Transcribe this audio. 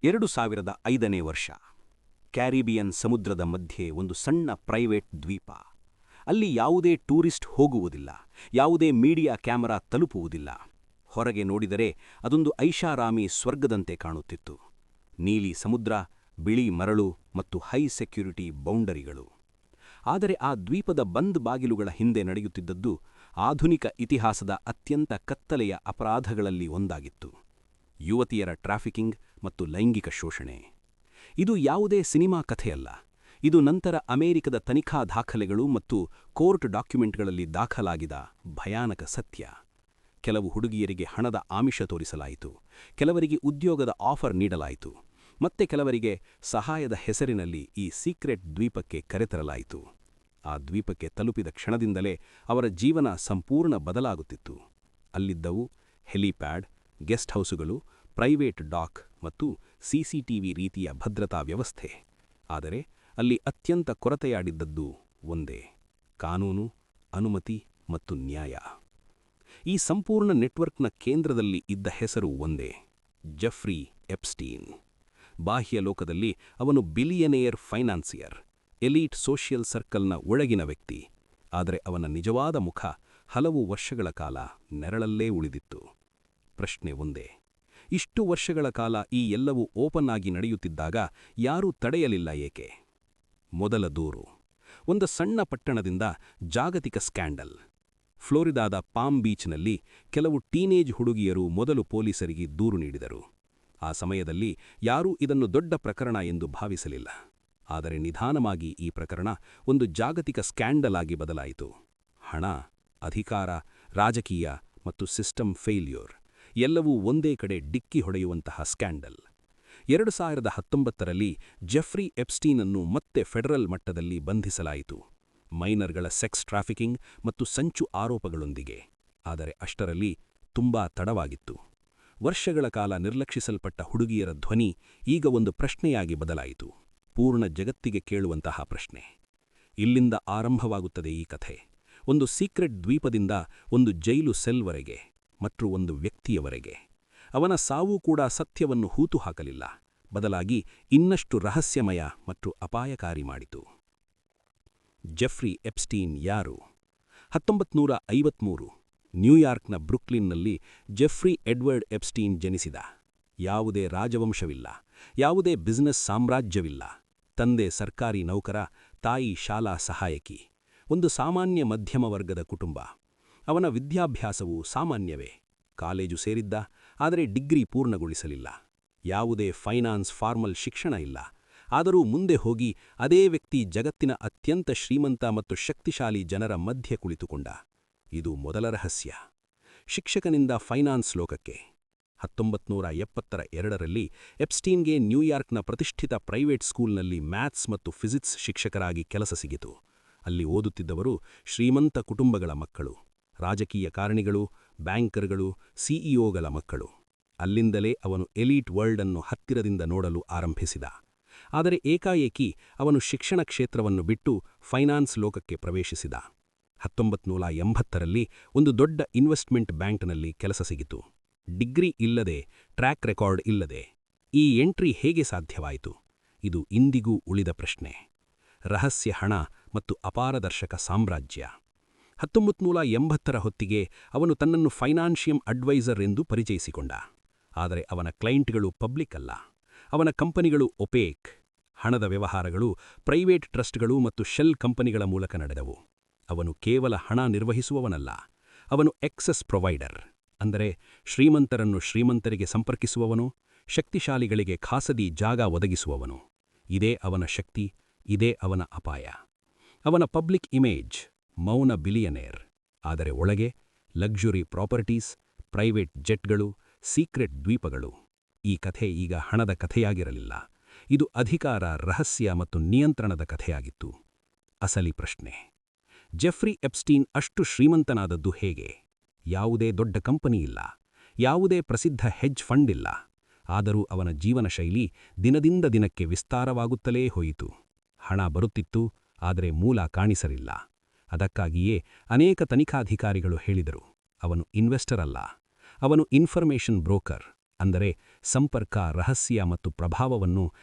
2005ನೇ ವರ್ಷ. ಕ್ಯಾರಿಬಿಯನ್ ಸಮುದ್ರದ ಮಧ್ಯೆ ಒಂದು ಸಣ್ಣ ಪ್ರೈವೇಟ್ ದ್ವೀಪ. ಅಲ್ಲಿ ಯಾವುದೇ ಟೂರಿಸ್ಟ್ ಹೋಗುವುದಿಲ್ಲ, ಯಾವುದೇ ಮೀಡಿಯಾ ಕ್ಯಾಮರಾ ತಲುಪುವುದಿಲ್ಲ. ಹೊರಗೆ ನೋಡಿದರೆ ಅದೊಂದು ಐಷಾರಾಮಿ ಸ್ವರ್ಗದಂತೆ ಕಾಣುತ್ತಿತ್ತು. ನೀಲಿ ಸಮುದ್ರ, ಬಿಳಿ ಮರಳು ಮತ್ತು ಹೈ ಸೆಕ್ಯುರಿಟಿ ಬೌಂಡರಿಗಳು. ಆದರೆ ಆ ದ್ವೀಪದ ಬಂದ್ ಬಾಗಿಲುಗಳ ಹಿಂದೆ ನಡೆಯುತ್ತಿದ್ದದ್ದು ಆಧುನಿಕ ಇತಿಹಾಸದ ಅತ್ಯಂತ ಕತ್ತಲೆಯ ಅಪರಾಧಗಳಲ್ಲಿ ಒಂದಾಗಿತ್ತು: ಯುವತಿಯರ ಟ್ರಾಫಿಕಿಂಗ್ ಮತ್ತು ಲೈಂಗಿಕ ಶೋಷಣೆ. ಇದು ಯಾವುದೇ ಸಿನಿಮಾ ಕಥೆಯಲ್ಲ. ಇದು ನಂತರ ಅಮೆರಿಕದ ತನಿಖಾ ದಾಖಲೆಗಳು ಮತ್ತು ಕೋರ್ಟ್ ಡಾಕ್ಯುಮೆಂಟ್ಗಳಲ್ಲಿ ದಾಖಲಾಗಿದ ಭಯಾನಕ ಸತ್ಯ. ಕೆಲವು ಹುಡುಗಿಯರಿಗೆ ಹಣದ ಆಮಿಷ ತೋರಿಸಲಾಯಿತು, ಕೆಲವರಿಗೆ ಉದ್ಯೋಗದ ಆಫರ್ ನೀಡಲಾಯಿತು, ಮತ್ತೆ ಕೆಲವರಿಗೆ ಸಹಾಯದ ಹೆಸರಿನಲ್ಲಿ ಈ ಸೀಕ್ರೆಟ್ ದ್ವೀಪಕ್ಕೆ ಕರೆತರಲಾಯಿತು. ಆ ದ್ವೀಪಕ್ಕೆ ತಲುಪಿದ ಕ್ಷಣದಿಂದಲೇ ಅವರ ಜೀವನ ಸಂಪೂರ್ಣ ಬದಲಾಗುತ್ತಿತ್ತು. ಅಲ್ಲಿದ್ದವು ಹೆಲಿಪ್ಯಾಡ್, ಗೆಸ್ಟ್ ಹೌಸುಗಳು, ಪ್ರೈವೇಟ್ ಡಾಕ್ ಮತ್ತು ಸಿಸಿಟಿವಿ ರೀತಿಯ ಭದ್ರತಾ ವ್ಯವಸ್ಥೆ. ಆದರೆ ಅಲ್ಲಿ ಅತ್ಯಂತ ಕೊರತೆಯಾಡಿದ್ದದ್ದು ಒಂದೇ: ಕಾನೂನು, ಅನುಮತಿ ಮತ್ತು ನ್ಯಾಯ. ಈ ಸಂಪೂರ್ಣ ನೆಟ್ವರ್ಕ್ನ ಕೇಂದ್ರದಲ್ಲಿ ಇದ್ದ ಹೆಸರು ಒಂದೇ: ಜೆಫ್ರಿ ಎಪ್ಸ್ಟೀನ್. ಬಾಹ್ಯ ಲೋಕದಲ್ಲಿ ಅವನು ಬಿಲಿಯನೇರ್ ಫೈನಾನ್ಸಿಯರ್, ಎಲೀಟ್ ಸೋಷಿಯಲ್ ಸರ್ಕಲ್ನ ಒಳಗಿನ ವ್ಯಕ್ತಿ. ಆದರೆ ಅವನ ನಿಜವಾದ ಮುಖ ಹಲವು ವರ್ಷಗಳ ಕಾಲ ನೆರಳಲ್ಲೇ ಉಳಿದಿತ್ತು. ಪ್ರಶ್ನೆ ಒಂದೇ: ಇಷ್ಟು ವರ್ಷಗಳ ಕಾಲ ಈ ಎಲ್ಲವೂ ಓಪನ್ ಆಗಿ ನಡೆಯುತ್ತಿದ್ದಾಗ ಯಾರೂ ತಡೆಯಲಿಲ್ಲ ಏಕೆ? ಮೊದಲ ದೂರು ಒಂದು ಸಣ್ಣ ಪಟ್ಟಣದಿಂದ ಜಾಗತಿಕ ಸ್ಕ್ಯಾಂಡಲ್. ಫ್ಲೋರಿಡಾದ ಪಾಮ್ ಬೀಚ್ನಲ್ಲಿ ಕೆಲವು ಟೀನೇಜ್ ಹುಡುಗಿಯರು ಮೊದಲು ಪೊಲೀಸರಿಗೆ ದೂರು ನೀಡಿದರು. ಆ ಸಮಯದಲ್ಲಿ ಯಾರೂ ಇದನ್ನು ದೊಡ್ಡ ಪ್ರಕರಣ ಎಂದು ಭಾವಿಸಲಿಲ್ಲ. ಆದರೆ ನಿಧಾನವಾಗಿ ಈ ಪ್ರಕರಣ ಒಂದು ಜಾಗತಿಕ ಸ್ಕ್ಯಾಂಡಲ್ ಆಗಿ ಬದಲಾಯಿತು. ಹಣ, ಅಧಿಕಾರ, ರಾಜಕೀಯ ಮತ್ತು ಸಿಸ್ಟಮ್ ಫೇಲ್ಯೂರ್ ಎಲ್ಲವೂ ಒಂದೇ ಕಡೆ ಡಿಕ್ಕಿ ಹೊಡೆಯುವಂತಹ ಸ್ಕ್ಯಾಂಡಲ್. 2019ರಲ್ಲಿ ಜೆಫ್ರಿ ಎಪ್ಸ್ಟೀನನ್ನು ಮತ್ತೆ ಫೆಡರಲ್ ಮಟ್ಟದಲ್ಲಿ ಬಂಧಿಸಲಾಯಿತು, ಮೈನರ್ಗಳ ಸೆಕ್ಸ್ ಟ್ರಾಫಿಕಿಂಗ್ ಮತ್ತು ಸಂಚು ಆರೋಪಗಳೊಂದಿಗೆ. ಆದರೆ ಅಷ್ಟರಲ್ಲಿ ತುಂಬಾ ತಡವಾಗಿತ್ತು. ವರ್ಷಗಳ ಕಾಲ ನಿರ್ಲಕ್ಷಿಸಲ್ಪಟ್ಟ ಹುಡುಗಿಯರ ಧ್ವನಿ ಈಗ ಒಂದು ಪ್ರಶ್ನೆಯಾಗಿ ಬದಲಾಯಿತು, ಪೂರ್ಣ ಜಗತ್ತಿಗೆ ಕೇಳುವಂತಹ ಪ್ರಶ್ನೆ. ಇಲ್ಲಿಂದ ಆರಂಭವಾಗುತ್ತದೆ ಈ ಕಥೆ. ಒಂದು ಸೀಕ್ರೆಟ್ ದ್ವೀಪದಿಂದ ಒಂದು ಜೈಲು ಸೆಲ್ವರೆಗೆ ಮತ್ತು ಒಂದು ವ್ಯಕ್ತಿಯವರೆಗೆ. ಅವನ ಸಾವು ಕೂಡ ಸತ್ಯವನ್ನು ಹೂತು ಹಾಕಲಿಲ್ಲ, ಬದಲಾಗಿ ಇನ್ನಷ್ಟು ರಹಸ್ಯಮಯ ಮತ್ತು ಅಪಾಯಕಾರಿ ಮಾಡಿತು. ಜೆಫ್ರಿ ಎಪ್ಸ್ಟೀನ್ ಯಾರು? 1953 ನ್ಯೂಯಾರ್ಕ್ನ ಬ್ರುಕ್ಲಿನ್ನಲ್ಲಿ ಜೆಫ್ರಿ ಎಡ್ವರ್ಡ್ ಎಪ್ಸ್ಟೀನ್ ಜನಿಸಿದ. ಯಾವುದೇ ರಾಜವಂಶವಿಲ್ಲ, ಯಾವುದೇ ಬಿಸಿನೆಸ್ ಸಾಮ್ರಾಜ್ಯವಿಲ್ಲ. ತಂದೆ ಸರ್ಕಾರಿ ನೌಕರ, ತಾಯಿ ಶಾಲಾ ಸಹಾಯಕಿ. ಒಂದು ಸಾಮಾನ್ಯ ಮಧ್ಯಮ ವರ್ಗದ ಕುಟುಂಬ. ಅವನ ವಿದ್ಯಾಭ್ಯಾಸವು ಸಾಮಾನ್ಯವೇ. ಕಾಲೇಜು ಸೇರಿದ್ದ, ಆದರೆ ಡಿಗ್ರಿ ಪೂರ್ಣಗೊಳಿಸಲಿಲ್ಲ. ಯಾವುದೇ ಫೈನಾನ್ಸ್ ಫಾರ್ಮಲ್ ಶಿಕ್ಷಣ ಇಲ್ಲ. ಆದರೂ ಮುಂದೆ ಹೋಗಿ ಅದೇ ವ್ಯಕ್ತಿ ಜಗತ್ತಿನ ಅತ್ಯಂತ ಶ್ರೀಮಂತ ಮತ್ತು ಶಕ್ತಿಶಾಲಿ ಜನರ ಮಧ್ಯೆ ಕುಳಿತುಕೊಂಡ. ಇದು ಮೊದಲ ರಹಸ್ಯ. ಶಿಕ್ಷಕನಿಂದ ಫೈನಾನ್ಸ್ ಲೋಕಕ್ಕೆ. 1972ರಲ್ಲಿ ಎಪ್ಸ್ಟೀನ್ಗೆ ನ್ಯೂಯಾರ್ಕ್ನ ಪ್ರತಿಷ್ಠಿತ ಪ್ರೈವೇಟ್ ಸ್ಕೂಲ್ನಲ್ಲಿ ಮ್ಯಾಥ್ಸ್ ಮತ್ತು ಫಿಸಿಕ್ಸ್ ಶಿಕ್ಷಕರಾಗಿ ಕೆಲಸ ಸಿಗಿತು. ಅಲ್ಲಿ ಓದುತ್ತಿದ್ದವರು ಶ್ರೀಮಂತ ಕುಟುಂಬಗಳ ಮಕ್ಕಳು, ರಾಜಕೀಯ ಕಾರಣಿಗಳು, ಬ್ಯಾಂಕರ್ಗಳು, ಸಿಇಒಗಳ ಮಕ್ಕಳು. ಅಲ್ಲಿಂದಲೇ ಅವನು ಎಲೀಟ್ ವರ್ಲ್ಡ್ ಅನ್ನು ಹತ್ತಿರದಿಂದ ನೋಡಲು ಆರಂಭಿಸಿದ. ಆದರೆ ಏಕಾಏಕಿ ಅವನು ಶಿಕ್ಷಣ ಕ್ಷೇತ್ರವನ್ನು ಬಿಟ್ಟು ಫೈನಾನ್ಸ್ ಲೋಕಕ್ಕೆ ಪ್ರವೇಶಿಸಿದ. 1980ರಲ್ಲಿ ಒಂದು ದೊಡ್ಡ ಇನ್ವೆಸ್ಟ್ಮೆಂಟ್ ಬ್ಯಾಂಕ್ನಲ್ಲಿ ಕೆಲಸ ಸಿಗಿತು. ಡಿಗ್ರಿ ಇಲ್ಲದೆ, ಟ್ರ್ಯಾಕ್ ರೆಕಾರ್ಡ್ ಇಲ್ಲದೆ ಈ ಎಂಟ್ರಿ ಹೇಗೆ ಸಾಧ್ಯವಾಯಿತು? ಇದು ಇಂದಿಗೂ ಉಳಿದ ಪ್ರಶ್ನೆ. ರಹಸ್ಯ ಹಣ ಮತ್ತು ಅಪಾರದರ್ಶಕ ಸಾಮ್ರಾಜ್ಯ. 1980ರ ಹೊತ್ತಿಗೆ ಅವನು ತನ್ನನ್ನು ಫೈನಾನ್ಷಿಯಲ್ ಅಡ್ವೈಸರ್ ಎಂದು ಪರಿಚಯಿಸಿಕೊಂಡ. ಆದರೆ ಅವನ ಕ್ಲೈಂಟ್ಗಳು ಪಬ್ಲಿಕ್ ಅಲ್ಲ. ಅವನ ಕಂಪನಿಗಳು ಒಪೇಕ್. ಹಣದ ವ್ಯವಹಾರಗಳು ಪ್ರೈವೇಟ್ ಟ್ರಸ್ಟ್ಗಳು ಮತ್ತು ಶೆಲ್ ಕಂಪನಿಗಳ ಮೂಲಕ ನಡೆದವು. ಅವನು ಕೇವಲ ಹಣ ನಿರ್ವಹಿಸುವವನಲ್ಲ, ಅವನು ಎಕ್ಸೆಸ್ ಪ್ರೊವೈಡರ್. ಅಂದರೆ ಶ್ರೀಮಂತರನ್ನು ಶ್ರೀಮಂತರಿಗೆ ಸಂಪರ್ಕಿಸುವವನು, ಶಕ್ತಿಶಾಲಿಗಳಿಗೆ ಖಾಸಗಿ ಜಾಗ ಒದಗಿಸುವವನು. ಇದೇ ಅವನ ಶಕ್ತಿ, ಇದೇ ಅವನ ಅಪಾಯ. ಅವನ ಪಬ್ಲಿಕ್ ಇಮೇಜ್: ಮೌನ ಬಿಲಿಯನೇರ್. ಆದರೆ ಒಳಗೆ ಲಕ್ಸುರಿ ಪ್ರಾಪರ್ಟೀಸ್, ಪ್ರೈವೇಟ್ ಜೆಟ್ಗಳು, ಸೀಕ್ರೆಟ್ ದ್ವೀಪಗಳು. ಈ ಕಥೆ ಈಗ ಹಣದ ಕಥೆಯಾಗಿರಲಿಲ್ಲ. ಇದು ಅಧಿಕಾರ, ರಹಸ್ಯ ಮತ್ತು ನಿಯಂತ್ರಣದ ಕಥೆಯಾಗಿತ್ತು. ಅಸಲಿ ಪ್ರಶ್ನೆ: ಜೆಫ್ರಿ ಎಪ್ಸ್ಟೀನ್ ಅಷ್ಟು ಶ್ರೀಮಂತನಾದದ್ದು ಹೇಗೆ? ಯಾವುದೇ ದೊಡ್ಡ ಕಂಪನಿ ಇಲ್ಲ, ಯಾವುದೇ ಪ್ರಸಿದ್ಧ ಹೆಡ್ಜ್ ಫಂಡ್ ಇಲ್ಲ. ಆದರೂ ಅವನ ಜೀವನ ಶೈಲಿ ದಿನದಿಂದ ದಿನಕ್ಕೆ ವಿಸ್ತಾರವಾಗುತ್ತಲೇ ಹೋಯಿತು. ಹಣ ಬರುತ್ತಿತ್ತು, ಆದರೆ ಮೂಲ ಕಾಣಿಸಲಿಲ್ಲ. ಅದಕ್ಕಾಗಿಯೇ ಅನೇಕ ತನಿಖಾಧಿಕಾರಿಗಳು ಹೇಳಿದರು, ಅವನು ಇನ್ವೆಸ್ಟರ್ ಅಲ್ಲ, ಅವನು ಇನ್ಫರ್ಮೇಷನ್ ಬ್ರೋಕರ್. ಅಂದರೆ ಸಂಪರ್ಕ, ರಹಸ್ಯ ಮತ್ತು ಪ್ರಭಾವವನ್ನು